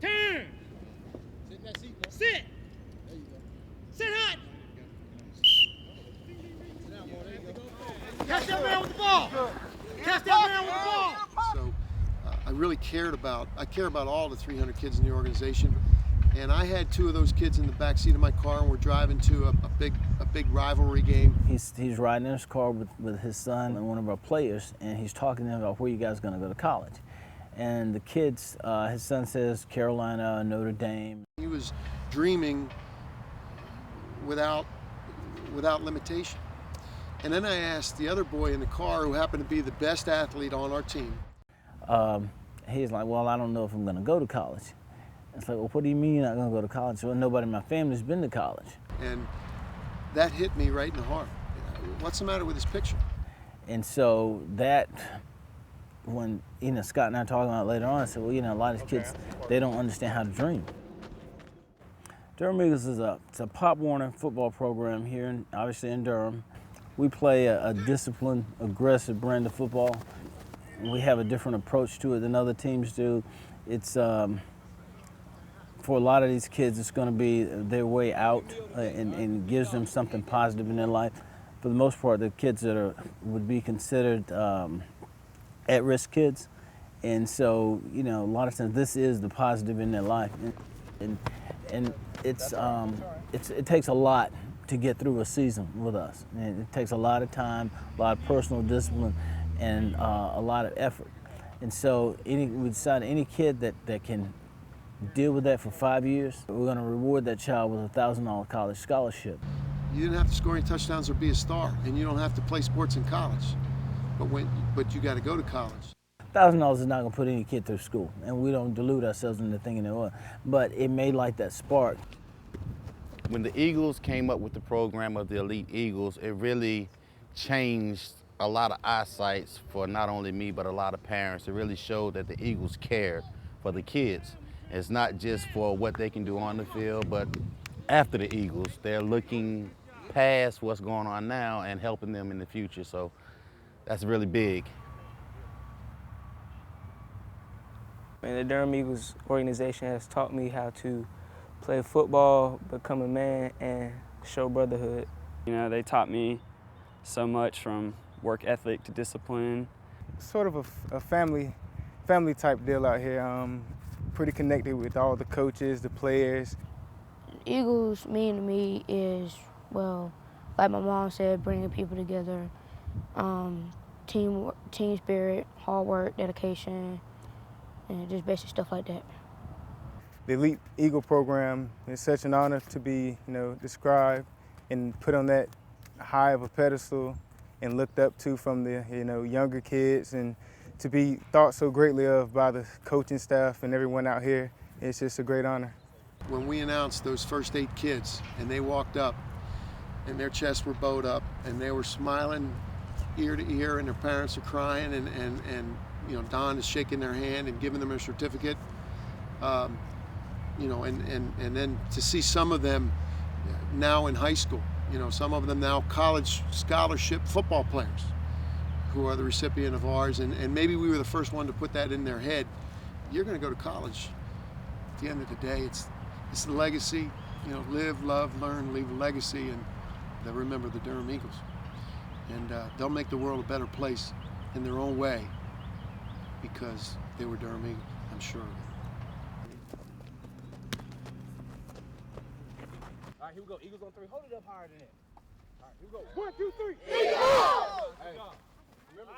Turn. Sit in that seat. Sit. There you go. Sit hot. Sit down, boy. There you go. Catch that man with the ball. Catch that man with the ball. So I really care about all the 300 kids in the organization. And I had two of those kids in the back seat of my car, and we're driving to a big rivalry game. He's riding in his car with his son and one of our players, and he's talking to him about where you guys are going to go to college. And the kids, his son says Carolina, Notre Dame. He was dreaming without limitation. And then I asked the other boy in the car, who happened to be the best athlete on our team. He's like, well, I don't know if I'm going to go to college. It's like, well, what do you mean you're not going to go to college? Well, nobody in my family's been to college. And that hit me right in the heart. What's the matter with this picture? And so that, when Scott and I talking about it later on, I said, well, a lot of these kids, they don't understand how to dream. Durham Eagles is it's a Pop Warner football program here, obviously in Durham. We play a disciplined, aggressive brand of football. We have a different approach to it than other teams do. It's for a lot of these kids, it's going to be their way out, and gives them something positive in their life. For the most part, the kids that would be considered at-risk kids, and so a lot of times this is the positive in their life, and it takes a lot to get through a season with us. And it takes a lot of time, a lot of personal discipline, and a lot of effort. And so we decided any kid that can deal with that for 5 years, we're going to reward that child with a $1,000 college scholarship. You didn't have to score any touchdowns or be a star, and you don't have to play sports in college, but you got to go to college. $1,000 is not going to put any kid through school, and we don't delude ourselves into thinking it will, but it may light that spark. When the Eagles came up with the program of the Elite Eagles, it really changed a lot of eyesights for not only me, but a lot of parents. It really showed that the Eagles cared for the kids. It's not just for what they can do on the field, but after the Eagles, they're looking past what's going on now and helping them in the future. So that's really big. And the Durham Eagles organization has taught me how to play football, become a man, and show brotherhood. They taught me so much, from work ethic to discipline. Sort of a family type deal out here. Pretty connected with all the coaches, the players. Eagles mean to me is, well, like my mom said, bringing people together, team spirit, hard work, dedication, and just basic stuff like that. The Elite Eagle program is such an honor to be, described and put on that high of a pedestal and looked up to from the, younger kids, and to be thought so greatly of by the coaching staff and everyone out here. It's just a great honor. When we announced those first 8 kids and they walked up and their chests were bowed up and they were smiling ear to ear and their parents are crying and Don is shaking their hand and giving them a certificate, and then to see some of them now in high school, some of them now college scholarship football players who are the recipient of ours, and maybe we were the first one to put that in their head. You're going to go to college. At the end of the day, it's the legacy. Live, love, learn, leave a legacy, and they'll remember the Durham Eagles. And they'll make the world a better place in their own way because they were Durham Eagles, I'm sure of it. All right, here we go. Eagles on 3. Hold it up higher than that. All right, here we go. 1, 2, 3. Eagles! Hey. Remember,